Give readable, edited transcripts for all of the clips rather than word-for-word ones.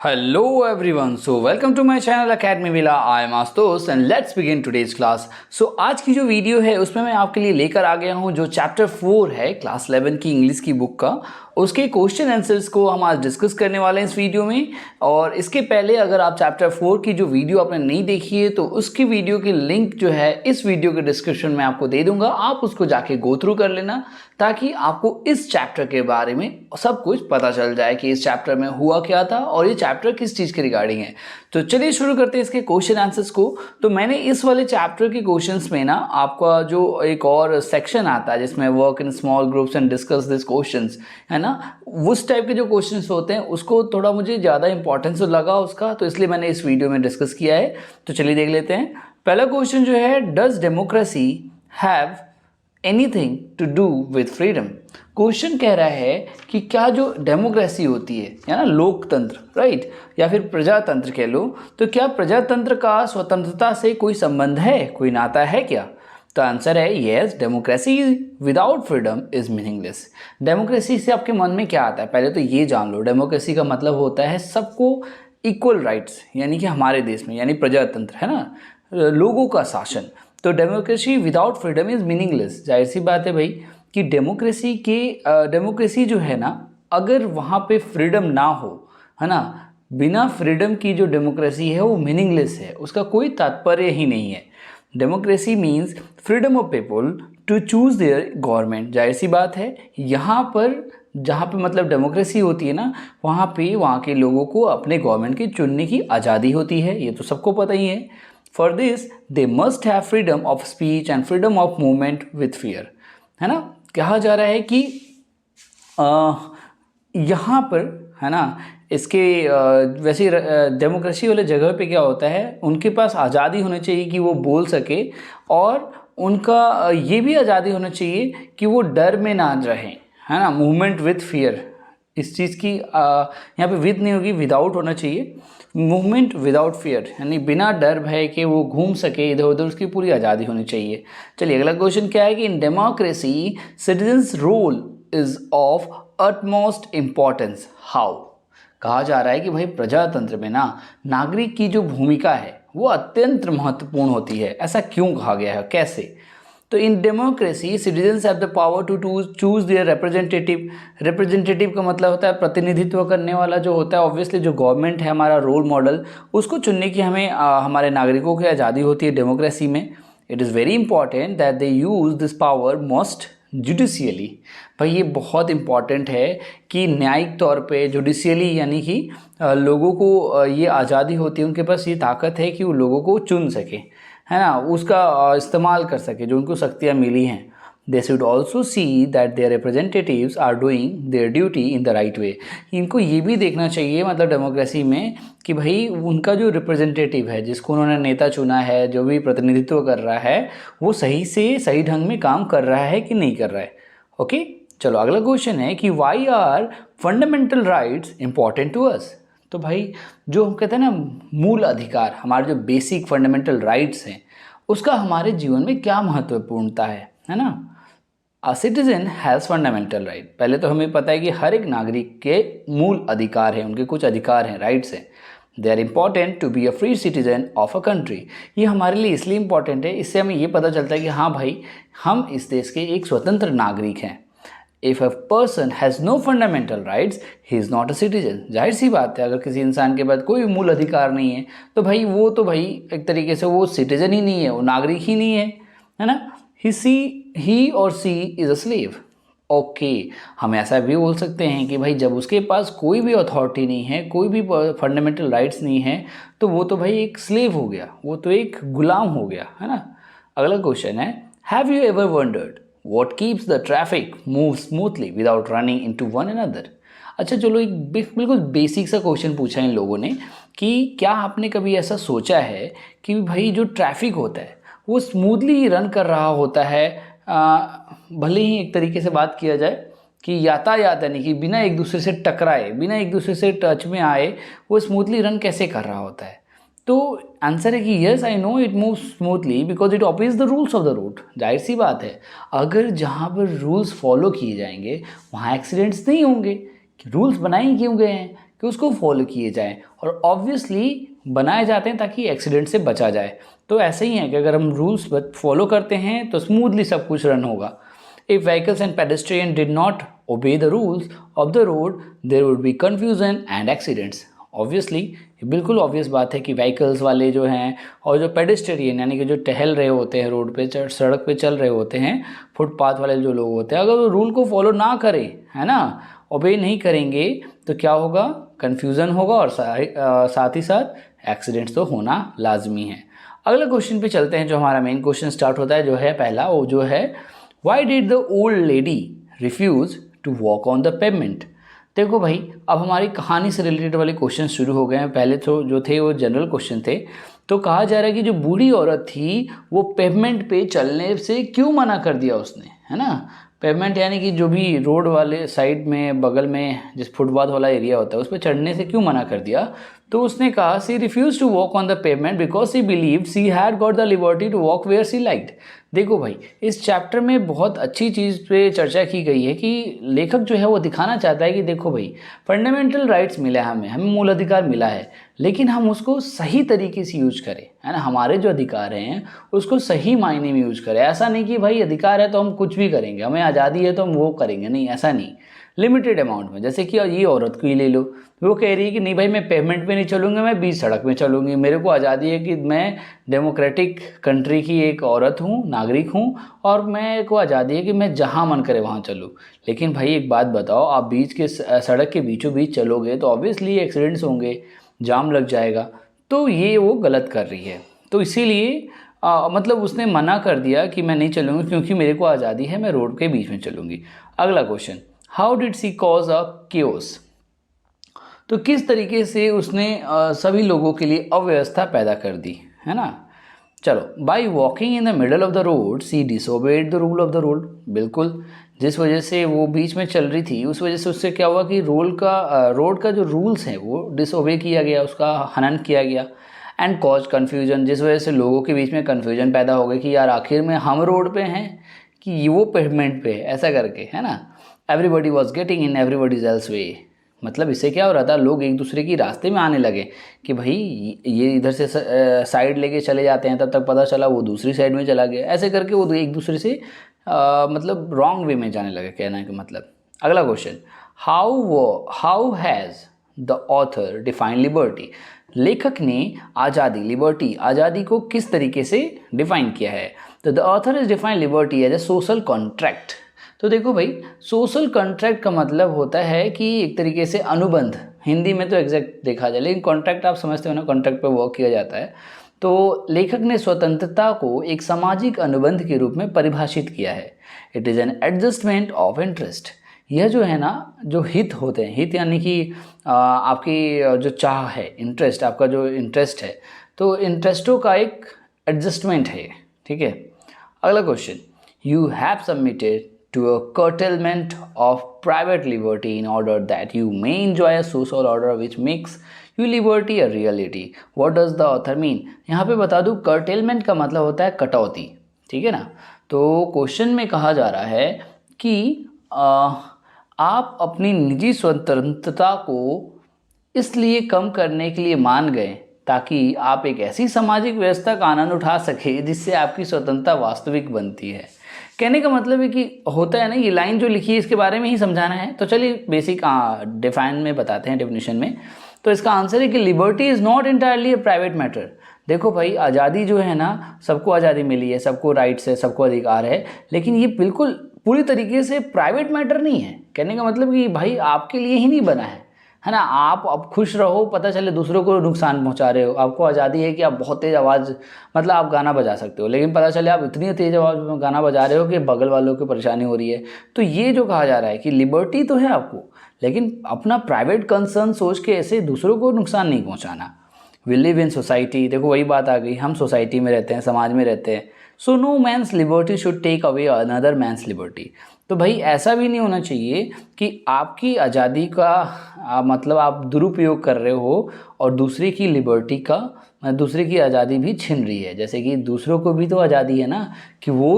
Hello everyone, so welcome to my channel Academy Villa. I am Astos and let's begin today's class. So आज की जो video है उसमें मैं आपके लिए लेकर आ गया हूँ जो चैप्टर 4 है क्लास 11 की इंग्लिश की बुक का, उसके क्वेश्चन आंसर्स को हम आज डिस्कस करने वाले हैं इस वीडियो में। और इसके पहले अगर आप चैप्टर 4 की जो वीडियो आपने नहीं देखी है तो उसकी वीडियो की लिंक जो है इस वीडियो के डिस्क्रिप्शन में आपको दे दूंगा, आप उसको जाके गो थ्रू कर लेना ताकि आपको इस चैप्टर के बारे में सब कुछ पता चल जाए कि इस चैप्टर में हुआ क्या था और ये चैप्टर किस चीज़ के रिगार्डिंग है। तो चलिए शुरू करते हैं इसके क्वेश्चन आंसर्स को। तो मैंने इस वाले चैप्टर के क्वेश्चंस में ना आपका जो एक और सेक्शन आता है जिसमें work in small groups and discuss this questions है ना, उस टाइप के जो क्वेश्चंस होते हैं उसको थोड़ा मुझे ज़्यादा इंपॉर्टेंस लगा उसका, तो इसलिए मैंने इस वीडियो में डिस्कस किया है। तो चलिए देख लेते हैं। पहला क्वेश्चन जो है, does democracy have anything to do with freedom. Question कह रहा है कि क्या जो डेमोक्रेसी होती है या ना लोकतंत्र, राइट, या फिर प्रजातंत्र कह लो, तो क्या प्रजातंत्र का स्वतंत्रता से कोई संबंध है, कोई नाता है क्या? तो आंसर है yes, democracy without freedom is meaningless. Democracy से आपके मन में क्या आता है, पहले तो ये जान लो। डेमोक्रेसी का मतलब होता है सबको इक्वल राइट्स, यानी कि हमारे देश में यानी प्रजातंत्र है ना, लोगों का शासन। तो democracy without freedom is meaningless. जाहिर सी बात है भाई कि डेमोक्रेसी जो है ना, अगर वहाँ पे फ्रीडम ना हो, है ना, बिना फ्रीडम की जो डेमोक्रेसी है वो मीनिंगलेस है, उसका कोई तात्पर्य ही नहीं है। Democracy means freedom of people to choose their government. जाहिर सी बात है यहाँ पर जहाँ पे मतलब डेमोक्रेसी होती है ना, वहाँ पे वहाँ के लोगों को अपने गवर्नमेंट की चुनने की आज़ादी होती है, ये तो सबको पता ही है। For this they must have freedom of speech and freedom of movement with fear, है ना। कहा जा रहा है कि यहाँ पर है ना, इसके वैसे डेमोक्रेसी वाले जगह पे क्या होता है, उनके पास आज़ादी होनी चाहिए कि वो बोल सके, और उनका ये भी आज़ादी होना चाहिए कि वो डर में ना रहें, है ना। मूवमेंट विथ फियर, इस चीज़ की यहाँ पे विद नहीं होगी, विदाउट होना चाहिए। मूवमेंट विदाउट फियर यानी बिना डर भय के वो घूम सके इधर उधर, उसकी पूरी आज़ादी होनी चाहिए। चलिए अगला क्वेश्चन क्या है कि in democracy citizens role is of utmost importance how. कहा जा रहा है कि भाई प्रजातंत्र में ना नागरिक की जो भूमिका है वो अत्यंत महत्वपूर्ण होती है। ऐसा क्यों कहा गया है, कैसे? तो in democracy citizens have the power to choose their representative. Representative का मतलब होता है प्रतिनिधित्व करने वाला जो होता है। ऑब्वियसली जो गवर्नमेंट है हमारा रोल मॉडल, उसको चुनने की हमें हमारे नागरिकों की आज़ादी होती है डेमोक्रेसी में। It is very important that they use this power most judicially. भाई ये बहुत इंपॉर्टेंट है कि न्यायिक तौर पे जुडिशियली, यानी कि लोगों को ये आज़ादी होती है, उनके पास ये ताकत है कि वो लोगों को चुन सके, है ना, उसका इस्तेमाल कर सके जो उनको शक्तियाँ मिली हैं। They should also see that their representatives are doing their duty in the right way. इनको ये भी देखना चाहिए मतलब डेमोक्रेसी में कि भाई उनका जो रिप्रेजेंटेटिव है, जिसको उन्होंने नेता चुना है, जो भी प्रतिनिधित्व कर रहा है, वो सही से सही ढंग में काम कर रहा है कि नहीं कर रहा है। ओके, चलो अगला क्वेश्चन है कि why are fundamental rights important to us. तो भाई जो हम कहते हैं ना मूल अधिकार, हमारे जो बेसिक फंडामेंटल राइट्स हैं, उसका हमारे जीवन में क्या महत्वपूर्णता है ना। A citizen has fundamental right. पहले तो हमें पता है कि हर एक नागरिक के मूल अधिकार हैं, उनके कुछ अधिकार हैं, राइट्स हैं। They are important to be a free citizen of a country. ये हमारे लिए इसलिए इम्पॉर्टेंट है, इससे हमें ये पता चलता है कि हाँ भाई हम इस देश के एक स्वतंत्र नागरिक हैं। If a person has no fundamental rights, he is not a citizen। जाहिर सी बात है, अगर किसी इंसान के पास कोई मूल अधिकार नहीं है तो भाई वो तो भाई एक तरीके से वो सिटीजन ही नहीं है, वो नागरिक ही नहीं है ना। ही और सी इज़ अ स्लेव। ओके, हम ऐसा भी बोल सकते हैं कि भाई जब उसके पास कोई भी अथॉरिटी नहीं है, कोई भी फंडामेंटल राइट्स नहीं है, तो वो तो भाई एक स्लेव हो गया, वो तो एक गुलाम हो गया, है ना। अगला क्वेश्चन है, have you ever wondered what keeps the traffic move smoothly without running into one another। अच्छा चलो एक बिल्कुल बेसिक सा क्वेश्चन पूछा इन लोगों ने कि क्या आपने कभी ऐसा सोचा है कि भाई जो ट्रैफिक होता है वो स्मूथली रन कर रहा होता है, भले ही एक तरीके से बात किया जाए कि यातायात यानी कि बिना एक दूसरे से टकराए, बिना एक दूसरे से टच में आए, वो स्मूथली रन कैसे कर रहा होता है। तो आंसर है कि yes I know it move smoothly because it obeys the rules of the road. जाहिर सी बात है, अगर जहाँ पर रूल्स फॉलो किए जाएंगे वहाँ एक्सीडेंट्स नहीं होंगे। रूल्स बनाए क्यों गए हैं? कि उसको फॉलो किए जाएं, और ऑब्वियसली बनाए जाते हैं ताकि एक्सीडेंट से बचा जाए। तो ऐसे ही है कि अगर हम रूल्स फॉलो करते हैं तो स्मूथली सब कुछ रन होगा। If vehicles and pedestrians did not obey the rules of the road, there would be confusion and accidents. Obviously, ये बिल्कुल ऑब्वियस बात है कि व्हीकल्स वाले जो हैं और जो पेडेस्ट्रियन यानी कि जो टहल रहे होते हैं, रोड पे सड़क पे चल रहे होते हैं, फुटपाथ वाले जो लोग होते हैं, अगर वो रूल को फॉलो ना करें, है ना, ओबे नहीं करेंगे, तो क्या होगा, कन्फ्यूज़न होगा और साथ ही साथ एक्सीडेंट्स तो होना लाजमी है। अगले क्वेश्चन पे चलते हैं, जो हमारा मेन क्वेश्चन स्टार्ट होता है, जो है पहला, वो जो है Why did the old lady refuse to walk on the pavement? देखो भाई, अब हमारी कहानी से रिलेटेड वाले क्वेश्चन शुरू हो गए हैं। पहले तो जो थे वो जनरल क्वेश्चन थे। तो कहा जा रहा है कि जो बूढ़ी औरत थी वो पेवमेंट पे चलने से क्यों मना कर दिया उसने, है ना। पेवमेंट यानी कि जो भी रोड वाले साइड में बगल में जिस फुटपाथ वाला एरिया होता है उस पर चढ़ने से क्यों मना कर दिया। तो उसने कहा she refused to walk on the pavement because she believed she had got the liberty to walk where she liked. देखो भाई, इस चैप्टर में बहुत अच्छी चीज़ पे चर्चा की गई है कि लेखक जो है वो दिखाना चाहता है कि देखो भाई, फंडामेंटल राइट्स मिला है, हमें मूल अधिकार मिला है, लेकिन हम उसको सही तरीके से यूज करें, है ना। हमारे जो अधिकार हैं उसको सही मायने में यूज करें। ऐसा नहीं कि भाई अधिकार है तो हम कुछ भी करेंगे, हमें आज़ादी है तो हम वो करेंगे, नहीं, ऐसा नहीं। लिमिटेड अमाउंट में, जैसे कि ये औरत को ही ले लो, वो कह रही है कि नहीं भाई, मैं पेमेंट पे नहीं चलूँगी, मैं बीच सड़क में चलूँगी, मेरे को आज़ादी है कि मैं डेमोक्रेटिक कंट्री की एक औरत हूँ, नागरिक हूँ, और मेरे को आज़ादी है कि मैं जहाँ मन करे वहाँ चलूँ। लेकिन भाई एक बात बताओ, आप बीच के सड़क के बीचों बीच चलोगे तो ऑब्वियसली एक्सीडेंट्स होंगे, जाम लग जाएगा। तो ये वो गलत कर रही है। तो इसीलिए मतलब उसने मना कर दिया कि मैं नहीं चलूँगी क्योंकि मेरे को आज़ादी है, मैं रोड के बीच में चलूँगी। अगला question, how did she cause a chaos. तो किस तरीके से उसने सभी लोगों के लिए अव्यवस्था पैदा कर दी, है ना। चलो, by walking in the middle of the road she disobeyed the rule of the road. बिल्कुल, जिस वजह से वो बीच में चल रही थी उस वजह से उससे क्या हुआ कि रोड का जो रूल्स है वो डिसोबे किया गया, उसका हनन किया गया। एंड कॉज कन्फ्यूजन, जिस वजह से लोगों के बीच में कन्फ्यूजन पैदा हो गई कि यार आखिर में हम रोड पे हैं कि वो पेवमेंट पे है, ऐसा करके, है ना। Everybody was getting in everybody's else way. मतलब इससे क्या हो रहा था, लोग एक दूसरे की रास्ते में आने लगे कि भाई ये इधर से साइड लेके चले जाते हैं, तब तक पता चला वो दूसरी साइड में चला गया, ऐसे करके वो एक दूसरे से मतलब रॉन्ग वे में जाने लगे, कहना है कि मतलब। अगला question, how has the author define liberty. लेखक ने आज़ादी, लिबर्टी, आज़ादी को किस तरीके से डिफाइन किया है। तो the author is define liberty as a social contract. तो देखो भाई, सोशल कॉन्ट्रैक्ट का मतलब होता है कि एक तरीके से अनुबंध, हिंदी में तो एग्जैक्ट देखा जाए, लेकिन कॉन्ट्रैक्ट आप समझते हो ना, कॉन्ट्रैक्ट पे वर्क किया जाता है। तो लेखक ने स्वतंत्रता को एक सामाजिक अनुबंध के रूप में परिभाषित किया है। It is an adjustment of interest. यह जो है ना, जो हित होते हैं, हित यानी कि आपकी जो चाह है, इंटरेस्ट, आपका जो इंटरेस्ट है, तो इंटरेस्टों का एक एडजस्टमेंट है, ठीक है। अगला question, you have submitted to a curtailment of private liberty in order that you may enjoy a social order which makes you liberty a reality. What does the author mean? यहाँ पे बता दूँ, curtailment का मतलब होता है कटौती, ठीक है ना। तो क्वेश्चन में कहा जा रहा है कि आप अपनी निजी स्वतंत्रता को इसलिए कम करने के लिए मान गए ताकि आप एक ऐसी सामाजिक व्यवस्था का आनंद उठा सके जिससे आपकी स्वतंत्रता वास्तविक बनती है। कहने का मतलब है कि होता है ना, ये लाइन जो लिखी है इसके बारे में ही समझाना है। तो चलिए बेसिक डिफाइन में बताते हैं, डेफिनेशन में। तो इसका आंसर है कि liberty is not entirely A private matter. देखो भाई, आज़ादी जो है ना, सबको आज़ादी मिली है, सबको राइट्स है, सबको अधिकार है, लेकिन ये बिल्कुल पूरी तरीके से प्राइवेट मैटर नहीं है। कहने का मतलब कि भाई आपके लिए ही नहीं बना है ना। आप अब खुश रहो, पता चले दूसरों को नुकसान पहुंचा रहे हो। आपको आज़ादी है कि आप बहुत तेज़ आवाज़, मतलब आप गाना बजा सकते हो, लेकिन पता चले आप इतनी तेज़ आवाज़ में गाना बजा रहे हो कि बगल वालों को परेशानी हो रही है। तो ये जो कहा जा रहा है कि लिबर्टी तो है आपको, लेकिन अपना प्राइवेट कंसर्न सोच के ऐसे दूसरों को नुकसान नहीं पहुँचाना। वी लिव इन सोसाइटी, देखो वही बात आ गई, हम सोसाइटी में रहते हैं, समाज में रहते हैं। So no man's liberty should take away another man's liberty. तो भाई ऐसा भी नहीं होना चाहिए कि आपकी आज़ादी का मतलब आप दुरुपयोग कर रहे हो और दूसरे की लिबर्टी का, दूसरे की आज़ादी भी छिन रही है। जैसे कि दूसरों को भी तो आज़ादी है ना कि वो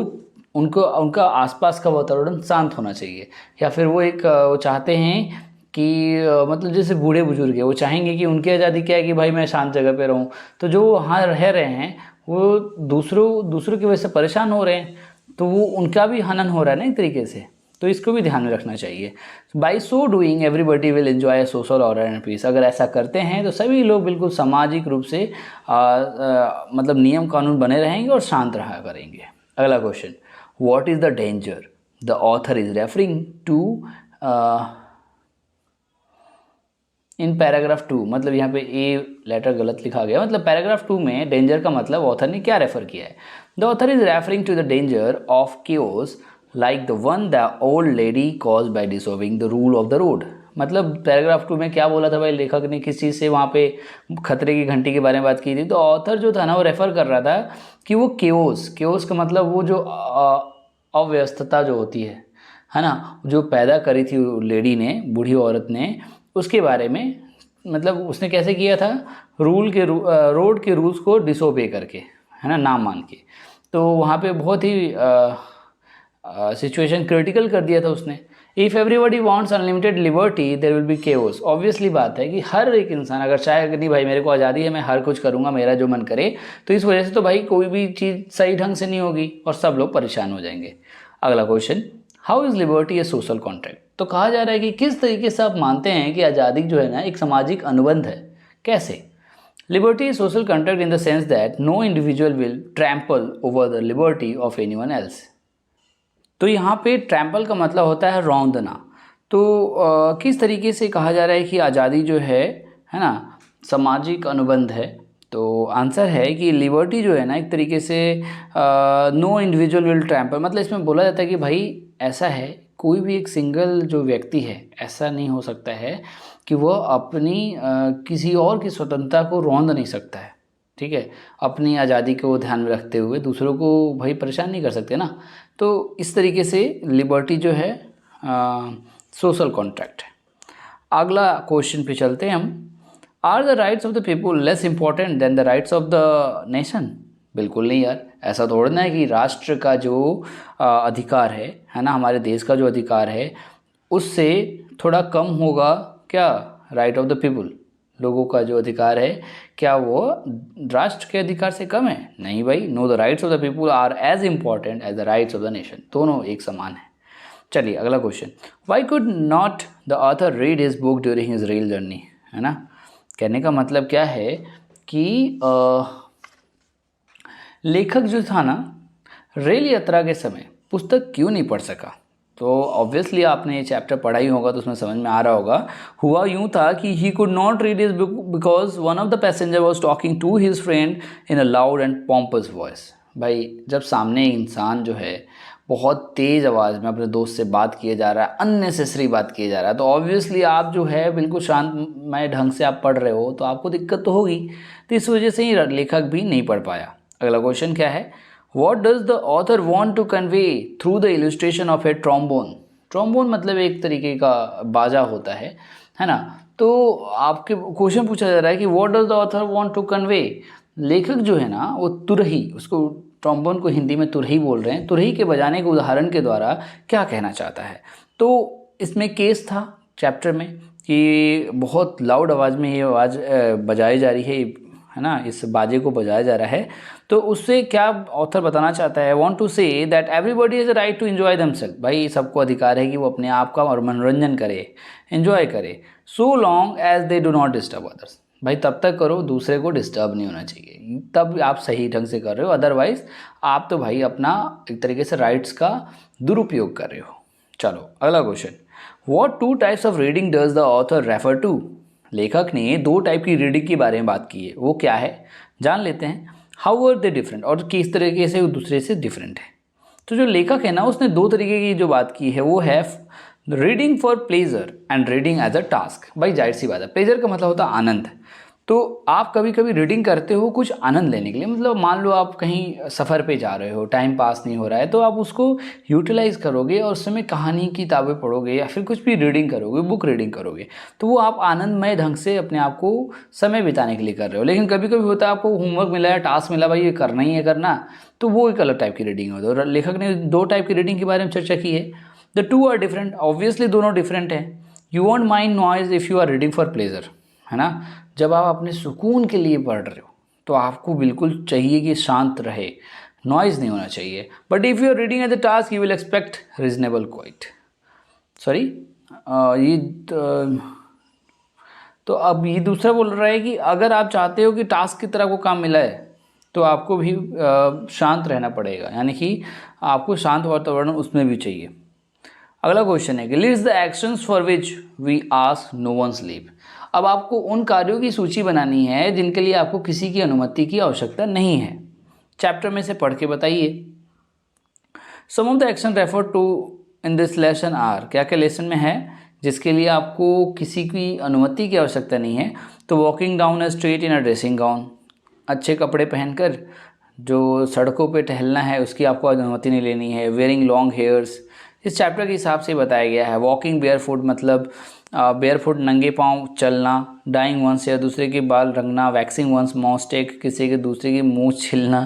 उनका आसपास का वातावरण शांत होना चाहिए, या फिर वो चाहते हैं कि मतलब जैसे बूढ़े बुजुर्ग है वो चाहेंगे कि उनकी आज़ादी क्या है कि भाई मैं शांत जगह पे रहूं, तो जो वहाँ रह रहे हैं वो दूसरों की वजह से परेशान हो रहे हैं, तो वो उनका भी हनन हो रहा है ना एक तरीके से, तो इसको भी ध्यान में रखना चाहिए। By so doing everybody will enjoy social order and peace. अगर ऐसा करते हैं तो सभी लोग बिल्कुल सामाजिक रूप से मतलब नियम कानून बने रहेंगे और शांत रहा करेंगे। अगला question, what is the danger the author is referring to in paragraph 2। मतलब यहाँ पे ए लेटर गलत लिखा गया, मतलब पैराग्राफ 2 में डेंजर का मतलब ऑथर ने क्या रेफर किया है। The author is referring to the danger of chaos like the one the old lady cause by disobeying the rule of the road. मतलब पैराग्राफ 2 में क्या बोला था भाई, लेखक ने किस चीज़ से वहाँ पे खतरे की घंटी के बारे में बात की थी। तो ऑथर जो था ना वो रेफर कर रहा था कि वो केओस का मतलब वो जो अव्यवस्थता जो होती है ना, जो पैदा करी थी लेडी ने, बूढ़ी औरत ने, उसके बारे में, मतलब उसने कैसे किया था, रोड के रूल्स को डिसोबे करके, है ना, ना मान के। तो वहाँ पे बहुत ही सिचुएशन क्रिटिकल कर दिया था उसने। If everybody wants unlimited liberty there will be chaos. Obviously बात है कि हर एक इंसान अगर चाहे कि नहीं भाई मेरे को आज़ादी है, मैं हर कुछ करूँगा मेरा जो मन करे, तो इस वजह से तो भाई कोई भी चीज़ सही ढंग से नहीं होगी और सब लोग परेशान हो जाएंगे। अगला question, how is liberty A social contract. तो कहा जा रहा है कि किस तरीके से आप मानते हैं कि आज़ादी जो है ना एक सामाजिक अनुबंध है, कैसे। Liberty is social contract in the sense that no individual will trample over the liberty of anyone else. तो यहाँ पे ट्रैम्पल का मतलब होता है रौंदना। तो किस तरीके से कहा जा रहा है कि आज़ादी जो है ना सामाजिक अनुबंध है। तो आंसर है कि लिबर्टी जो है ना एक तरीके से नो इंडिविजुअल विल ट्रैम्पल, मतलब इसमें बोला जाता है कि भाई ऐसा है कोई भी एक सिंगल जो व्यक्ति है ऐसा नहीं हो सकता है कि वह अपनी किसी और की स्वतंत्रता को रौंद नहीं सकता है, ठीक है, अपनी आज़ादी को ध्यान में रखते हुए दूसरों को भाई परेशान नहीं कर सकते ना। तो इस तरीके से लिबर्टी जो है सोशल कॉन्ट्रैक्ट है। अगला क्वेश्चन पे चलते हैं हम। Are the rights of the people less important than the rights of the nation. बिल्कुल नहीं यार, ऐसा थोड़ा है कि राष्ट्र का जो अधिकार है ना, हमारे देश का जो अधिकार है उससे थोड़ा कम होगा क्या राइट ऑफ द पीपुल, लोगों का जो अधिकार है क्या वो राष्ट्र के अधिकार से कम है? नहीं भाई, no the rights of the people are as important as the rights of the nation, दोनों एक समान है। चलिए अगला question, why could not the author read his book during his rail journey, है ना। कहने का मतलब क्या है कि लेखक जो था ना रेल यात्रा के समय पुस्तक क्यों नहीं पढ़ सका। तो ऑब्वियसली आपने ये चैप्टर पढ़ा ही होगा तो उसमें समझ में आ रहा होगा। हुआ यूँ था कि he could not read his book because one of the passenger was talking to his friend in a loud and pompous voice. भाई जब सामने इंसान जो है बहुत तेज़ आवाज़ में अपने दोस्त से बात किए जा रहा है, अननेसेसरी बात किए जा रहा है, तो ऑब्वियसली आप जो है बिल्कुल शांतमय ढंग से आप पढ़ रहे हो तो आपको दिक्कत तो होगी। तो इस वजह से ही लेखक भी नहीं पढ़ पाया। अगला क्वेश्चन क्या है, What does the author want to convey through the illustration of a trombone? ट्रोम्बोन मतलब एक तरीके का बाजा होता है ना। तो आपके क्वेश्चन पूछा जा रहा है कि what does the author want to convey? लेखक जो है ना वो तुरही, उसको ट्रोम्बोन को हिंदी में तुरही बोल रहे हैं, तुरही के बजाने के उदाहरण के द्वारा क्या कहना चाहता है। तो इसमें केस था चैप्टर में कि बहुत लाउड आवाज़ में ये आवाज़ बजाई जा रही है ना, इस बाजे को बजाया जा रहा है। तो उससे क्या ऑथर बताना चाहता है, want to say that everybody is right to enjoy themself. भाई सबको अधिकार है कि वो अपने आप का और मनोरंजन करे, एंजॉय करे, so long as they do not disturb others. भाई तब तक करो दूसरे को डिस्टर्ब नहीं होना चाहिए, तब आप सही ढंग से कर रहे हो, अदरवाइज आप तो भाई अपना एक तरीके से राइट्स का दुरुपयोग कर रहे हो। चलो अगला question, what two types of reading does the author refer to. लेखक ने 2 टाइप की रीडिंग के बारे में बात की है, वो क्या है जान लेते हैं। हाउ आर दे डिफरेंट, और किस तरीके से वो दूसरे से डिफरेंट है। तो जो लेखक है ना उसने 2 तरीके की जो बात की है वो है reading for pleasure and reading as a task. भाई जाहिर सी बात है, प्लेजर का मतलब होता है आनंद। तो आप कभी कभी रीडिंग करते हो कुछ आनंद लेने के लिए, मतलब मान लो आप कहीं सफ़र पे जा रहे हो, टाइम पास नहीं हो रहा है, तो आप उसको यूटिलाइज़ करोगे और उस समय कहानी की किताबें पढ़ोगे या फिर कुछ भी रीडिंग करोगे, बुक रीडिंग करोगे, तो वो आप आनंदमय ढंग से अपने आप को समय बिताने के लिए कर रहे हो। लेकिन कभी कभी होता है आपको होमवर्क मिला है, टास्क मिला, भाई ये करना ही है करना, तो वो एक अलग टाइप की रीडिंग होती है। और लेखक ने 2 टाइप की रीडिंग के बारे में चर्चा की है। The two are different, obviously दोनों डिफरेंट हैं। You won't mind noise if you are reading for pleasure, है ना। जब आप अपने सुकून के लिए पढ़ रहे हो तो आपको बिल्कुल चाहिए कि शांत रहे, नॉइज़ नहीं होना चाहिए। But if you are reading at the task you will expect reasonable quiet, sorry ये तो अब ये दूसरा बोल रहा है कि अगर आप चाहते हो कि टास्क की तरह को काम मिला है तो आपको भी शांत रहना पड़ेगा, यानी कि आपको शांत वातावरण उसमें भी चाहिए। अगला क्वेश्चन है कि list the actions for which we ask no one's leave. अब आपको उन कार्यों की सूची बनानी है जिनके लिए आपको किसी की अनुमति की आवश्यकता नहीं है। चैप्टर में से पढ़ के बताइए। Some of the action refer to in this lesson are, क्या क्या लेसन में है जिसके लिए आपको किसी की अनुमति की आवश्यकता नहीं है। तो walking down a street in a dressing gown, अच्छे कपड़े पहनकर जो सड़कों पे टहलना है उसकी आपको अनुमति नहीं लेनी है। वेयरिंग लॉन्ग हेयर्स इस चैप्टर के हिसाब से बताया गया है। वॉकिंग बेयर फुट मतलब बेयर फुट नंगे पाँव चलना। डाइंग वंस या दूसरे के बाल रंगना। वैक्सिंग वंस मॉस्टेक किसी के दूसरे की मुँह छिलना।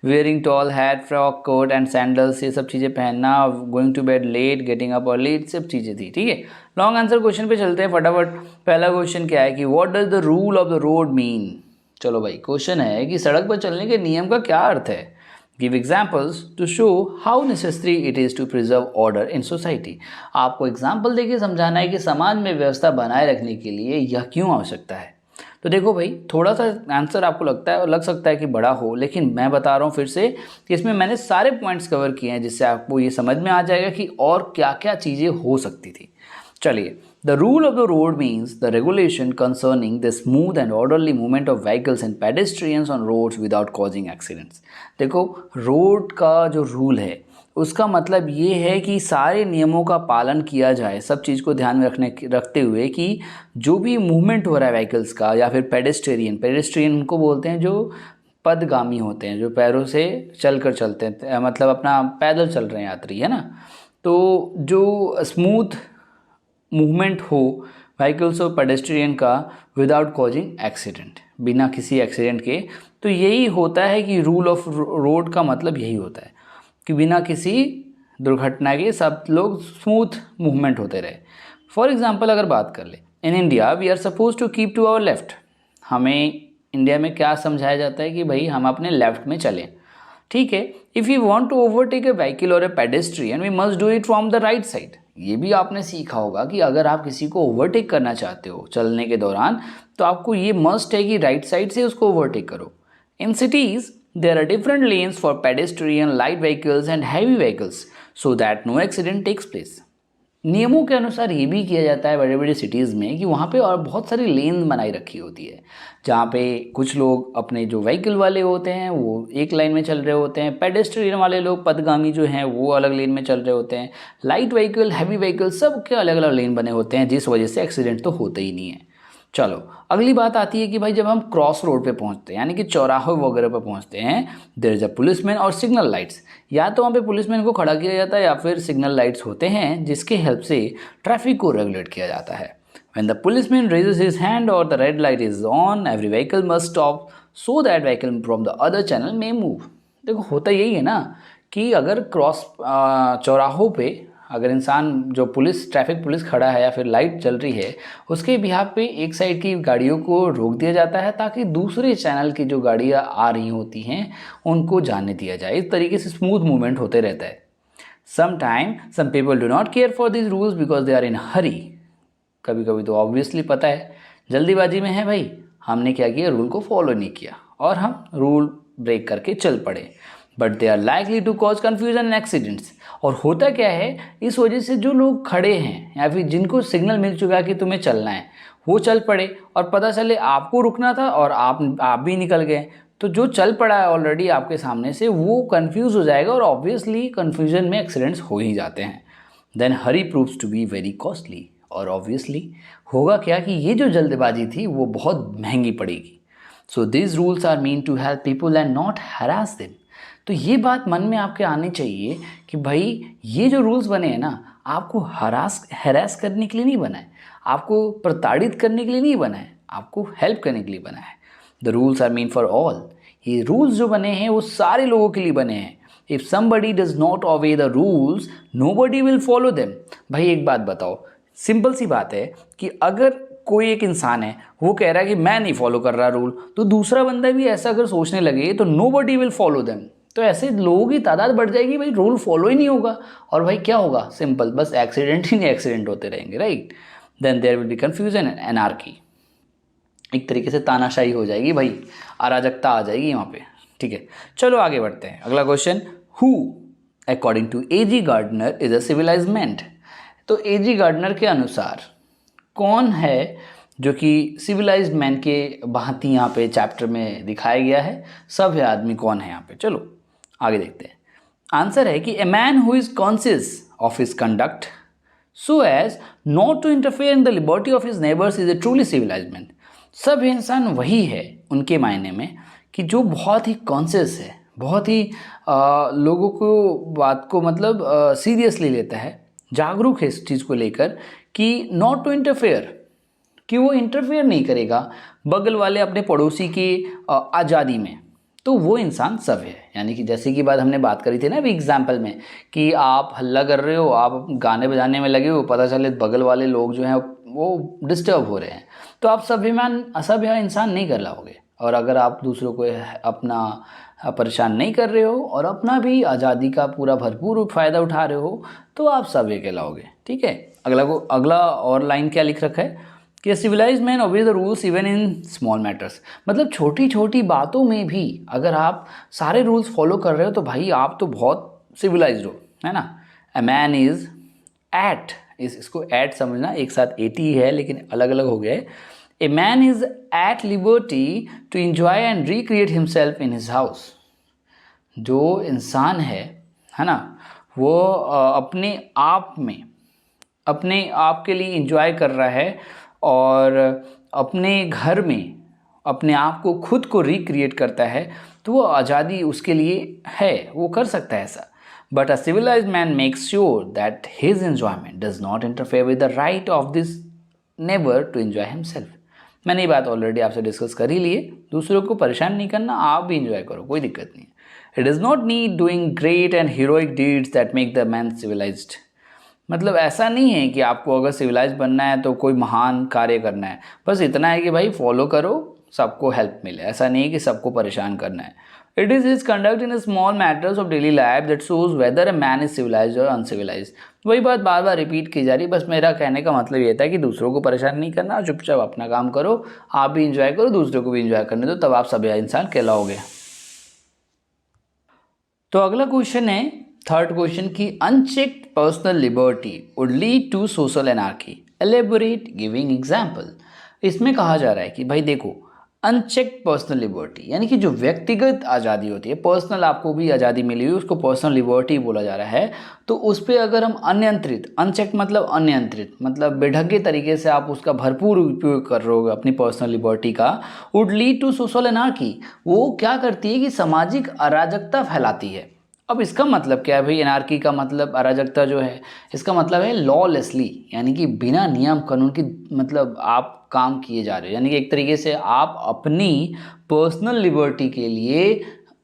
Wearing tall hat frock coat and sandals ये सब चीज़ें पहनना। Going to bed late, getting up early, सब चीज़ें थी, ठीक है। लॉन्ग आंसर क्वेश्चन पे चलते हैं फटाफट। पहला क्वेश्चन क्या है कि what does the rule of the road mean. चलो भाई, क्वेश्चन है कि सड़क पर चलने के नियम का क्या अर्थ है। Give examples to show how necessary it is to preserve order in society. आपको एग्जाम्पल देके समझाना है कि समाज में व्यवस्था बनाए रखने के लिए यह क्यों आवश्यकता है। तो देखो भाई, थोड़ा सा आंसर आपको लग सकता है कि बड़ा हो, लेकिन मैं बता रहा हूँ फिर से कि इसमें मैंने सारे पॉइंट्स कवर किए हैं जिससे आपको ये समझ में आ जाएगा कि और क्या क्या चीज़ें हो सकती थी। चलिए, the rule of the road means the regulation concerning the smooth and orderly movement of vehicles and pedestrians on roads without causing accidents. देखो, रोड का जो रूल है उसका मतलब ये है कि सारे नियमों का पालन किया जाए, सब चीज़ को ध्यान में रखते हुए कि जो भी मूवमेंट हो रहा है व्हीकल्स का या फिर पेडेस्ट्रियन उनको बोलते हैं जो पदगामी होते हैं, जो पैरों से चल कर चलते हैं, मतलब अपना पैदल चल रहे हैं यात्री, है ना। तो जो स्मूथ मूवमेंट हो व्हीकल्स और पेडेस्ट्रियन का विदाउट कॉजिंग एक्सीडेंट, बिना किसी एक्सीडेंट के, तो यही होता है कि रूल ऑफ रोड का मतलब यही होता है कि बिना किसी दुर्घटना के सब लोग स्मूथ मूवमेंट होते रहे। फॉर एग्जांपल अगर बात कर ले, in India we are suppose to keep to our left. हमें इंडिया में क्या समझाया जाता है कि भाई हम अपने लेफ्ट में चलें, ठीक है। If you want to overtake a vehicle और a pedestrian we must do it from the right side. ये भी आपने सीखा होगा कि अगर आप किसी को ओवरटेक करना चाहते हो चलने के दौरान तो आपको ये मस्ट है कि राइट साइड से उसको ओवरटेक करो। In cities there are different lanes for pedestrian, light vehicles and heavy vehicles so that no accident takes place। नियमों के अनुसार ये भी किया जाता है बड़े बड़े सिटीज़ में कि वहाँ पे और बहुत सारी लेन बनाई रखी होती है जहाँ पे कुछ लोग अपने जो व्हीकल वाले होते हैं वो एक लाइन में चल रहे होते हैं, पेडेस्ट्रियन वाले लोग पदगामी जो हैं वो अलग लेन में चल रहे होते हैं, लाइट व्हीकल हैवी व्हीकल सब के अलग अलग लेन बने होते हैं, जिस वजह से एक्सीडेंट तो होते ही नहीं है। चलो, अगली बात आती है कि भाई जब हम क्रॉस रोड पे पहुंचते हैं यानी कि चौराहे वगैरह पे पहुंचते हैं, देयर इज अ पुलिसमैन और सिग्नल लाइट्स। या तो वहाँ पे पुलिसमैन को खड़ा किया जाता है या फिर सिग्नल लाइट्स होते हैं जिसके हेल्प से ट्रैफिक को रेगुलेट किया जाता है। When the policeman raises his hand और the red light is on every vehicle must stop so that vehicle from the other channel may move. देखो, होता यही है ना कि अगर क्रॉस चौराहों पे अगर इंसान जो ट्रैफिक पुलिस खड़ा है या फिर लाइट चल रही है उसके बिहाफ पे एक साइड की गाड़ियों को रोक दिया जाता है ताकि दूसरे चैनल की जो गाड़ियाँ आ रही होती हैं उनको जाने दिया जाए। इस तरीके से स्मूथ मूवमेंट होते रहता है। Some people do not care for this rules because they are in hurry. कभी कभी तो ऑब्वियसली पता है जल्दीबाजी में है भाई, हमने क्या किया, रूल को फॉलो नहीं किया और हम रूल ब्रेक करके चल पड़े। But they are likely to cause confusion and accidents. और होता क्या है, इस वजह से जो लोग खड़े हैं या फिर जिनको सिग्नल मिल चुका है कि तुम्हें चलना है वो चल पड़े और पता चले आपको रुकना था और आप भी निकल गए, तो जो चल पड़ा है ऑलरेडी आपके सामने से वो कंफ्यूज हो जाएगा और ऑब्वियसली कन्फ्यूजन में एक्सीडेंट्स हो ही जाते हैं। Then hurry proves to be very costly. और ऑब्वियसली होगा क्या कि ये जो जल्दबाजी थी वो बहुत महंगी पड़ेगी। So this rules are mean to help people and not harass them. तो ये बात मन में आपके आनी चाहिए कि भाई ये जो रूल्स बने हैं ना आपको हैरास करने के लिए नहीं बना है, आपको प्रताड़ित करने के लिए नहीं बना है, आपको हेल्प करने के लिए बना है। The rules are mean for all. ये रूल्स जो बने हैं वो सारे लोगों के लिए बने हैं। If somebody does not obey the rules nobody will follow them. भाई एक बात बताओ, सिंपल सी बात है कि अगर कोई एक इंसान है वो कह रहा है कि मैं नहीं फॉलो कर रहा रूल, तो दूसरा बंदा भी ऐसा अगर सोचने लगे तो नोबडी विल फॉलो देम। तो ऐसे लोगों की तादाद बढ़ जाएगी, भाई रूल फॉलो ही नहीं होगा, और भाई क्या होगा, सिंपल, बस एक्सीडेंट ही नहीं एक्सीडेंट होते रहेंगे, right. Then there will be confusion and anarchy, एक तरीके से तानाशाही हो जाएगी भाई, अराजकता आ जाएगी वहाँ पे, ठीक है। चलो आगे बढ़ते हैं, अगला question, who according to A.G. Gardiner is a civilized man. तो A.G. गार्डनर के अनुसार कौन है जो कि सिविलाइज्ड मैन के भांति यहाँ पे चैप्टर में दिखाया गया है, सभ्य आदमी कौन है यहाँ पे। चलो आगे देखते हैं। आंसर है कि a man who is conscious of his conduct so as not to interfere in the liberty of his neighbours is a truly civilized man. सभ्य इंसान वही है उनके मायने में कि जो बहुत ही कॉन्शियस है, बहुत ही लोगों को बात को मतलब सीरियसली लेता है, जागरूक है इस चीज़ को लेकर कि नॉट टू इंटरफेयर, कि वो इंटरफेयर नहीं करेगा बगल वाले अपने पड़ोसी की आज़ादी में, तो वो इंसान सभ्य है। यानी कि जैसे कि बात हमने बात करी थी ना अभी एग्जाम्पल में, कि आप हल्ला कर रहे हो, आप गाने बजाने में लगे हो, पता चले बगल वाले लोग जो हैं वो डिस्टर्ब हो रहे हैं, तो आप असभ्य इंसान नहीं कर लाओगे। और अगर आप दूसरों को अपना परेशान नहीं कर रहे हो और अपना भी आज़ादी का पूरा भरपूर फ़ायदा उठा रहे हो, तो आप सभ्य कहलाओगे, ठीक है। अगला और लाइन क्या लिख रखा है कि civilized man obey the rules even in small matters. मतलब छोटी छोटी बातों में भी अगर आप सारे रूल्स फॉलो कर रहे हो तो भाई आप तो बहुत सिविलाइज्ड हो, है ना। अ मैन इज एट, इसको एट समझना, एक साथ एटी है लेकिन अलग अलग हो गए। A man is at liberty to enjoy and recreate himself in his house. जो इंसान है ना, वो अपने आप में अपने आप के लिए इंजॉय कर रहा है और अपने घर में अपने आप को खुद को रिक्रिएट करता है, तो वो आज़ादी उसके लिए है, वो कर सकता है ऐसा। But a civilized man makes sure that his enjoyment does not interfere with the right of this neighbour to enjoy himself. मैंने ये बात ऑलरेडी आपसे डिस्कस कर ही ली है, दूसरों को परेशान नहीं करना, आप भी इंजॉय करो, कोई दिक्कत नहीं है। It is not need doing great and heroic deeds that make the man civilized. मतलब ऐसा नहीं है कि आपको अगर सिविलाइज बनना है तो कोई महान कार्य करना है, बस इतना है कि भाई फॉलो करो, सबको हेल्प मिले। ऐसा नहीं है कि सबको परेशान करना है। It is his conduct in small matters of daily life that shows whether a man is civilize और अनसिविलाइज। वही बात बार बार रिपीट की जा रही, बस मेरा कहने का मतलब ये था कि दूसरों को परेशान नहीं करना, चुपचाप अपना काम करो, आप भी इंजॉय करो, दूसरों को भी इंजॉय करने दो, तब आप सभ्य इंसान कहलाओगे। तो अगला क्वेश्चन है, थर्ड क्वेश्चन, की unchecked personal liberty would lead to social anarchy, elaborate giving example. इसमें कहा जा रहा है कि भाई देखो, अनचेक्ड पर्सनल लिबर्टी यानी कि जो व्यक्तिगत आज़ादी होती है, पर्सनल आपको भी आज़ादी मिली हुई, उसको पर्सनल लिबर्टी बोला जा रहा है। तो उस पर अगर हम अनियंत्रित, अनचेक्ड मतलब अनियंत्रित, मतलब बेढंगे तरीके से आप उसका भरपूर उपयोग कर रहे हो अपनी पर्सनल लिबर्टी का, would lead to social anarchy, वो क्या करती है कि सामाजिक अराजकता फैलाती है। अब इसका मतलब क्या है भाई, एनार्की का मतलब अराजकता जो है, इसका मतलब है लॉलेसली, यानी कि बिना नियम कानून की मतलब आप काम किए जा रहे हो, यानी कि एक तरीके से आप अपनी पर्सनल लिबर्टी के लिए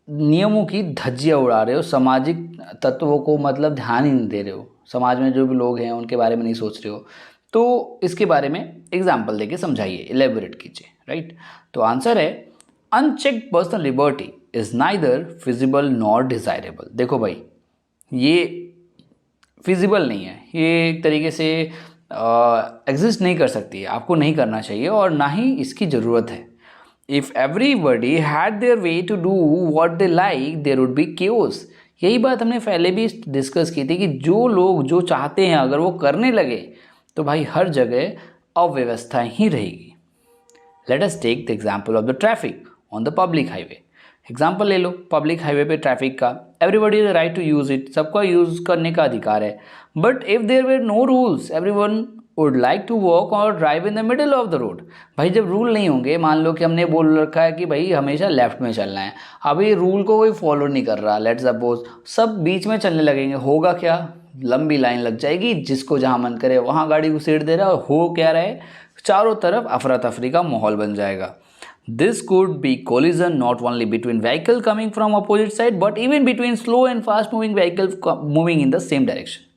नियमों की धज्जियाँ उड़ा रहे हो, सामाजिक तत्वों को मतलब ध्यान ही नहीं दे रहे हो, समाज में जो भी लोग हैं उनके बारे में नहीं सोच रहे हो। तो इसके बारे में एग्जाम्पल देके समझाइए, इलेबोरेट कीजिए, राइट। तो आंसर है unchecked personal liberty is neither feasible nor desirable. देखो भाई, ये फिजिबल नहीं है, ये एक तरीके से एग्जिस्ट नहीं कर सकती है, आपको नहीं करना चाहिए और ना ही इसकी ज़रूरत है। If everybody had their way to do what they like there would be chaos. यही बात हमने पहले भी डिस्कस की थी कि जो लोग जो चाहते हैं अगर वो करने लगे तो भाई हर जगह अव्यवस्था ही रहेगी। Let us take the example of the traffic on the public highway. Example ले लो पब्लिक हाईवे पे ट्रैफिक का, everybody is right to use it, सबका यूज़ करने का अधिकार है। But if there were no rules everyone would like to walk or drive in the middle of the road. भाई जब रूल नहीं होंगे, मान लो कि हमने बोल रखा है कि भाई हमेशा लेफ्ट में चलना है, अभी रूल को कोई फॉलो नहीं कर रहा, लेट्स सपोज सब बीच में चलने लगेंगे, होगा क्या, लंबी लाइन लग जाएगी, जिसको जहाँ मन करे वहाँ गाड़ी घुसेड़ दे रहा है, और हो क्या रहे, चारों तरफ अफरा तफरी का माहौल बन जाएगा। This could be collision not only between vehicle coming from opposite side but even between slow and fast moving vehicles moving in the same direction.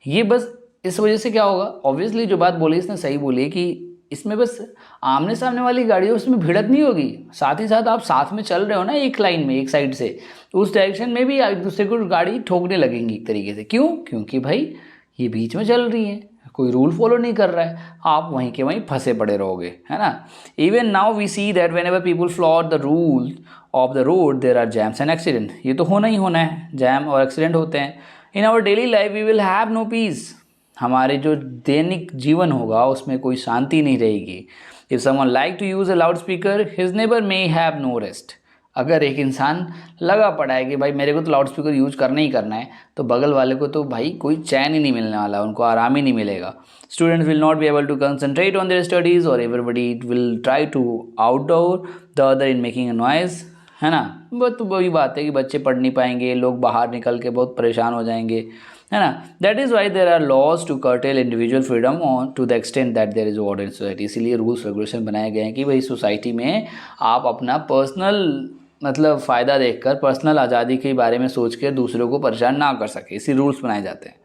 ये बस इस वजह से क्या होगा, ऑब्वियसली जो बात बोली इसने सही बोली है कि इसमें बस आमने सामने वाली गाड़ी है उसमें भिड़त नहीं होगी, साथ ही साथ आप साथ में चल रहे हो ना एक लाइन में, एक साइड से, उस डायरेक्शन में भी एक दूसरे को गाड़ी ठोकने लगेंगी एक तरीके से। क्यों? क्योंकि भाई ये बीच में चल रही है, कोई रूल फॉलो नहीं कर रहा है, आप वहीं के वहीं फंसे पड़े रहोगे, है ना। Even now we see that whenever people flout the rule of the road there are jams and accident. ये तो होना ही होना है, जैम और एक्सीडेंट होते हैं। In our daily life we will have no peace. हमारे जो दैनिक जीवन होगा उसमें कोई शांति नहीं रहेगी। If someone like to use a loud speaker his neighbour may have no rest. अगर एक इंसान लगा पड़ा है कि भाई मेरे को तो लाउड स्पीकर यूज करना ही करना है, तो बगल वाले को तो भाई कोई चैन ही नहीं मिलने वाला, उनको आराम ही नहीं मिलेगा। Students will not be able to concentrate on their studies और everybody will try to outdo the other in making a noise, है ना। तो वही बात है कि बच्चे पढ़ नहीं पाएंगे, लोग बाहर निकल के बहुत परेशान हो जाएंगे, है ना। That is why there are laws to curtail individual freedom on to the extent that there is order in society. इसीलिए रूल्स रेगुलेशन बनाए गए हैं कि भाई सोसाइटी में आप अपना पर्सनल मतलब फ़ायदा देखकर, पर्सनल आज़ादी के बारे में सोच के दूसरों को परेशान ना कर सके, इसी रूल्स बनाए जाते हैं।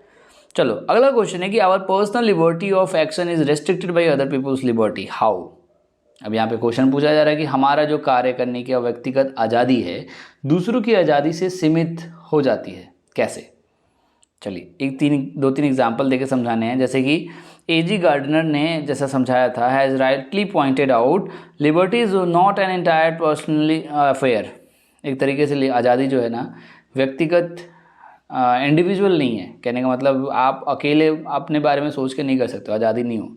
चलो अगला क्वेश्चन है कि our personal liberty of action is restricted by other people's liberty, how. अब यहाँ पे क्वेश्चन पूछा जा रहा है कि हमारा जो कार्य करने की व्यक्तिगत आज़ादी है दूसरों की आज़ादी से सीमित हो जाती है, कैसे। चलिए दो तीन एग्जाम्पल देके समझाने हैं। जैसे कि एजी गार्डनर ने जैसा समझाया था, has rightly pointed out liberty is not an entire personally affair. एक तरीके से आज़ादी जो है ना व्यक्तिगत इंडिविजुअल नहीं है। कहने का मतलब आप अकेले अपने बारे में सोच के नहीं कर सकते, आज़ादी नहीं हो।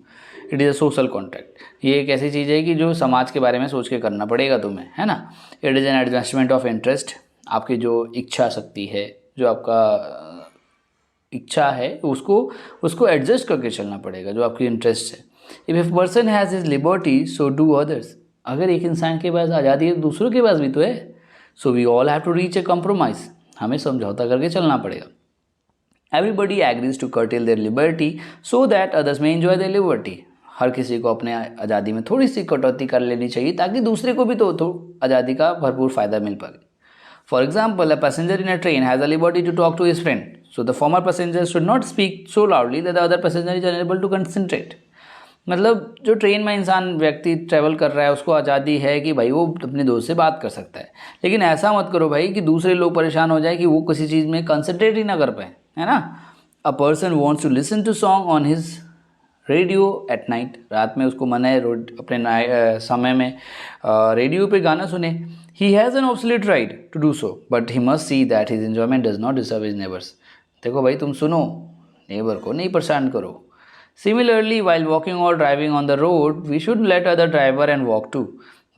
It is a social contract. ये एक ऐसी चीज़ है कि जो समाज के बारे में सोच के करना पड़ेगा तुम्हें, है ना। It is an adjustment of interest. आपकी जो इच्छा शक्ति है, जो आपका इच्छा है, उसको एडजस्ट करके चलना पड़ेगा, जो आपकी इंटरेस्ट है। If a person has his liberty so do others. अगर एक इंसान के पास आज़ादी है दूसरों के पास भी तो है। So we all have to reach a compromise. हमें समझौता करके चलना पड़ेगा। Everybody agrees to curtail their liberty so that others में एंजॉय देयर लिबर्टी। हर किसी को अपने आज़ादी में थोड़ी सी कटौती कर लेनी चाहिए ताकि दूसरे को भी तो आज़ादी का भरपूर फ़ायदा मिल पाए। For example, a passenger in a train has a liberty to talk to his friend, so the former passenger should not speak so loudly that the other passenger is unable to concentrate। मतलब जो train में इंसान व्यक्ति travel कर रहा है उसको आज़ादी है कि भाई वो अपने दोस्त से बात कर सकता है, लेकिन ऐसा मत करो भाई कि दूसरे लोग परेशान हो जाए कि वो किसी चीज़ में कंसंट्रेट ही ना कर पाए, है ना। A person wants to listen to song on his radio at night. रात में उसको मन है अपने समय में रेडियो पे गाना सुने। He has an absolute right to do so but he must see that his enjoyment does not disturb his neighbours. देखो भाई तुम सुनो, नेबर को नहीं परेशान करो। सिमिलरली वाइल वॉकिंग और driving on the road we should let other driver and walk too.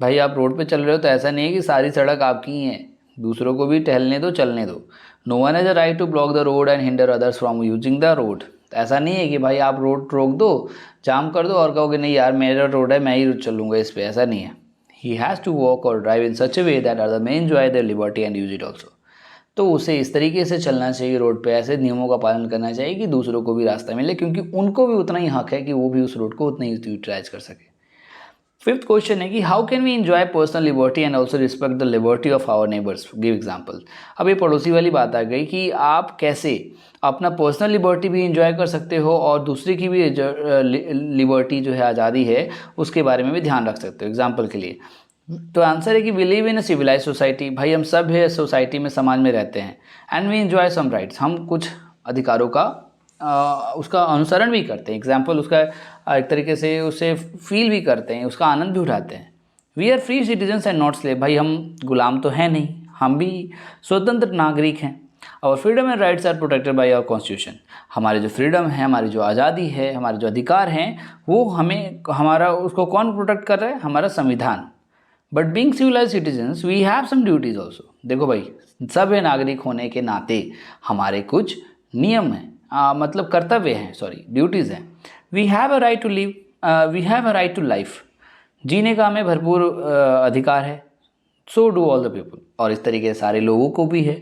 भाई आप रोड पे चल रहे हो तो ऐसा नहीं है कि सारी सड़क आपकी ही है, दूसरों को भी टहलने दो, चलने दो। No one has a right to block the road and hinder others from using the road. ऐसा नहीं है कि भाई आप रोड रोक दो, जाम कर दो और कहोगे नहीं यार मेरा रोड है मैं ही चलूँगा इस पर, ऐसा नहीं है। He has to walk or drive in such a way that other may enjoy their liberty and use it also. तो उसे इस तरीके से चलना चाहिए रोड पे, ऐसे नियमों का पालन करना चाहिए कि दूसरों को भी रास्ता मिले, क्योंकि उनको भी उतना ही हक है कि वो भी उस रोड को उतना ही यूटिलाइज कर सके। फिफ्थ क्वेश्चन है कि how can we enjoy personal liberty and also respect the liberty of our neighbours, give example. अब ये पड़ोसी वाली बात आ गई कि आप कैसे अपना पर्सनल लिबर्टी भी एंजॉय कर सकते हो और दूसरे की भी लिबर्टी जो है, आज़ादी है, उसके बारे में भी ध्यान रख सकते हो। एग्जाम्पल के लिए तो आंसर है कि we live in a civilise society. भाई हम सब है सोसाइटी में, समाज में रहते हैं। And we enjoy some rights. हम कुछ अधिकारों का उसका अनुसरण भी करते हैं। एग्जाम्पल उसका एक तरीके से उसे फील भी करते हैं, उसका आनंद भी उठाते हैं। We are free citizens and not slave. भाई हम गुलाम तो हैं नहीं, हम भी स्वतंत्र नागरिक हैं। और freedom and rights are protected by our constitution. हमारे जो फ्रीडम है, हमारी जो आज़ादी है, हमारे जो अधिकार हैं, वो हमारा उसको कौन प्रोटेक्ट कर रहा है? हमारा संविधान। But being civilised citizens we have some duties also. देखो भाई सभ्य नागरिक होने के नाते हमारे कुछ नियम हैं, मतलब कर्तव्य हैं, ड्यूटीज़ हैं। We have a right to live, we have a right to life. जीने का हमें भरपूर अधिकार है। So do all the people. और इस तरीके से सारे लोगों को भी है।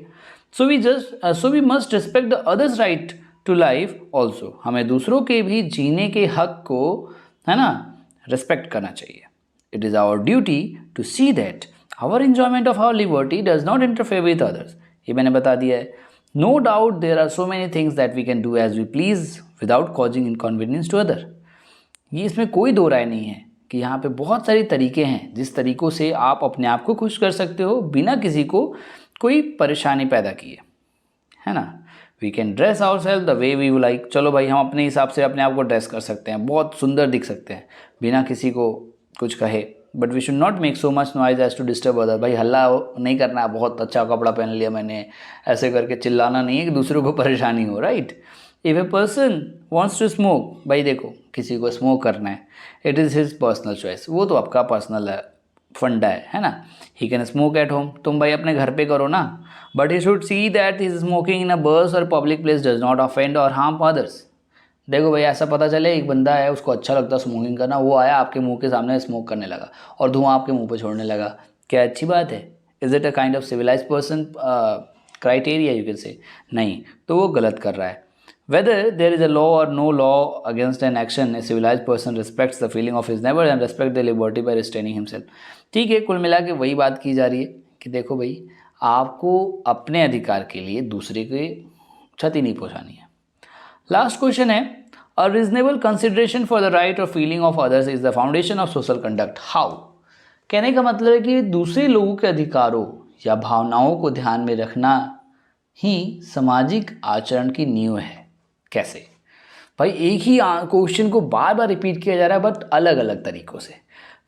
So we must respect the others right to life also. हमें दूसरों के भी जीने के हक को, है ना, रिस्पेक्ट करना चाहिए। It is our duty to see that our enjoyment of our liberty does not interfere with others। ये मैंने बता दिया है। No doubt there are so many things that we can do as we please without causing inconvenience to other. ये इसमें कोई दो राय नहीं है कि यहाँ पे बहुत सारे तरीके हैं जिस तरीक़ों से आप अपने आप को खुश कर सकते हो बिना किसी को कोई परेशानी पैदा किए, है ना। We can dress our self the way we like. चलो भाई, हम अपने हिसाब से अपने आप को ड्रेस कर सकते हैं, बहुत सुंदर दिख सकते हैं बिना किसी को कुछ कहे। But we should not make so much noise as to disturb other. भाई हल्ला नहीं करना है, बहुत अच्छा कपड़ा पहन लिया मैंने, ऐसे करके चिल्लाना नहीं है कि दूसरों को परेशानी हो, right. If a person wants to smoke, भाई देखो किसी को स्मोक करना है, it is his personal choice, वो तो आपका पर्सनल फंडा है ना। He can smoke at home, तुम भाई अपने घर पे करो ना, but he should see that his smoking in a bus or public place does not offend or harm others. देखो भाई, ऐसा पता चले एक बंदा है उसको अच्छा लगता है स्मोकिंग करना, वो आया आपके मुंह के सामने स्मोक करने लगा और धुआं आपके मुंह पे छोड़ने लगा, क्या अच्छी बात है? Is it a kind of civilise person criteria you can say? नहीं, तो वो गलत कर रहा है। Whether there is a law or no law against an action, a civilized person respects the feeling of his neighbor and respects their liberty by restraining himself। ठीक है, कुल मिला के वही बात की जा रही है कि देखो भाई, आपको अपने अधिकार के लिए दूसरे की क्षति नहीं पहुंचानी है। लास्ट क्वेश्चन है, a reasonable consideration for the right और feeling of others is the foundation of social conduct. How? कहने का मतलब है कि दूसरे लोगों के अधिकारों या भावनाओं को ध्यान में रखना ही सामाजिक आचरण की नींव है। कैसे? भाई एक ही क्वेश्चन को बार बार रिपीट किया जा रहा है बट अलग अलग तरीक़ों से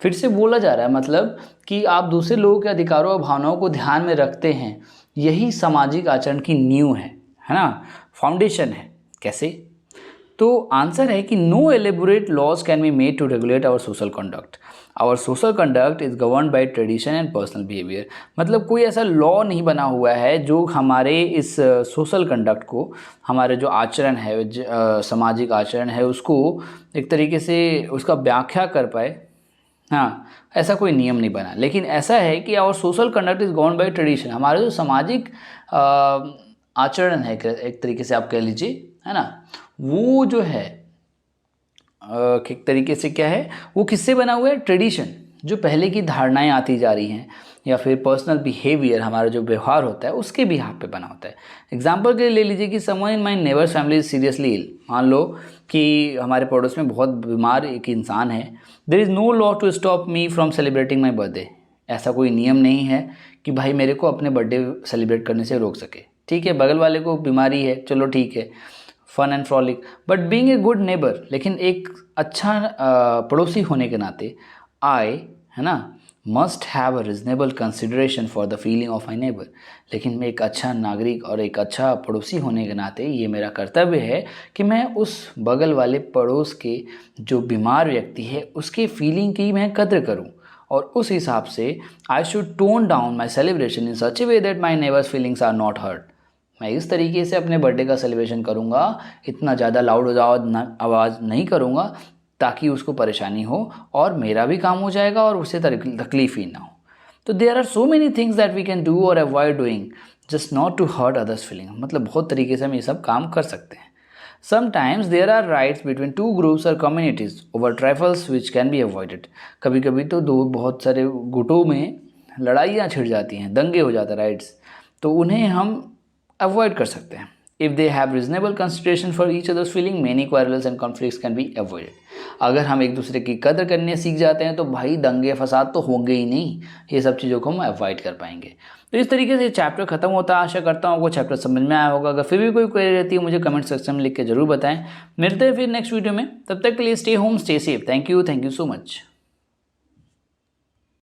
फिर से बोला जा रहा है, मतलब कि आप दूसरे लोगों के अधिकारों और भावनाओं को ध्यान में रखते हैं, यही सामाजिक आचरण की नींव है ना, फाउंडेशन है। कैसे? तो आंसर है कि no elaborate laws can be made to regulate our social conduct. Our social conduct is governed by tradition and personal behaviour. मतलब कोई ऐसा लॉ नहीं बना हुआ है जो हमारे इस सोशल कंडक्ट को, हमारे जो आचरण है, सामाजिक आचरण है, उसको एक तरीके से उसका व्याख्या कर पाए। हाँ, ऐसा कोई नियम नहीं बना, लेकिन ऐसा है कि our social conduct is governed by tradition. हमारा जो सामाजिक आचरण है एक तरीके से आप कह लीजिए, है ना, वो जो है एक तरीके से क्या है, वो किससे बना हुआ है? ट्रेडिशन, जो पहले की धारणाएं आती जा रही हैं, या फिर पर्सनल बिहेवियर, हमारा जो व्यवहार होता है उसके भी यहाँ पे बना होता है। एग्जाम्पल के लिए ले लीजिए कि someone in my neighbours family is seriously ill. मान लो कि हमारे पड़ोस में बहुत बीमार एक इंसान है। There is no law to stop me from celebrating my birthday. ऐसा कोई नियम नहीं है कि भाई मेरे को अपने बर्थडे सेलिब्रेट करने से रोक सके। ठीक है, बगल वाले को बीमारी है, चलो ठीक है, fun and frolic, but being a good neighbour, लेकिन एक अच्छा पड़ोसी होने के नाते आई, है ना, must have a reasonable consideration for the feeling of my neighbour. लेकिन मैं एक अच्छा नागरिक और एक अच्छा पड़ोसी होने के नाते ये मेरा कर्तव्य है कि मैं उस बगल वाले पड़ोस के जो बीमार व्यक्ति है उसके फीलिंग की मैं कद्र करूं, और उस हिसाब से I should tone down my celebration in such a way that my neighbours feelings are not hurt. मैं इस तरीके से अपने बर्थडे का सेलिब्रेशन करूँगा, इतना ज़्यादा लाउड आवाज़ नहीं करूँगा ताकि उसको परेशानी हो, और मेरा भी काम हो जाएगा और उसे तकलीफ ही ना हो। तो there are so many things that we can do or avoid doing just not to hurt others feeling. मतलब बहुत तरीके से हम ये सब काम कर सकते हैं। Sometimes there are riots between two groups or communities over trifles which can be avoided. कभी कभी तो बहुत सारे गुटों में लड़ाइयाँ छिड़ जाती हैं, दंगे हो जाते हैं, राइट्स, तो उन्हें हम अवॉइड कर सकते हैं। If they have reasonable consideration for each others feeling, many quarrels and conflicts can be avoided. अगर हम एक दूसरे की कदर करने सीख जाते हैं तो भाई दंगे फसाद तो होंगे ही नहीं, ये सब चीज़ों को हम अवॉइड कर पाएंगे। तो इस तरीके से चैप्टर खत्म होता है। आशा करता हूँ आपको चैप्टर समझ में आया होगा। अगर फिर भी कोई क्वेरी रहती है मुझे कमेंट सेक्शन में लिख के जरूर बताएं। मिलते हैं फिर नेक्स्ट वीडियो में, तब तक के लिए stay home, stay safe. Thank you so much.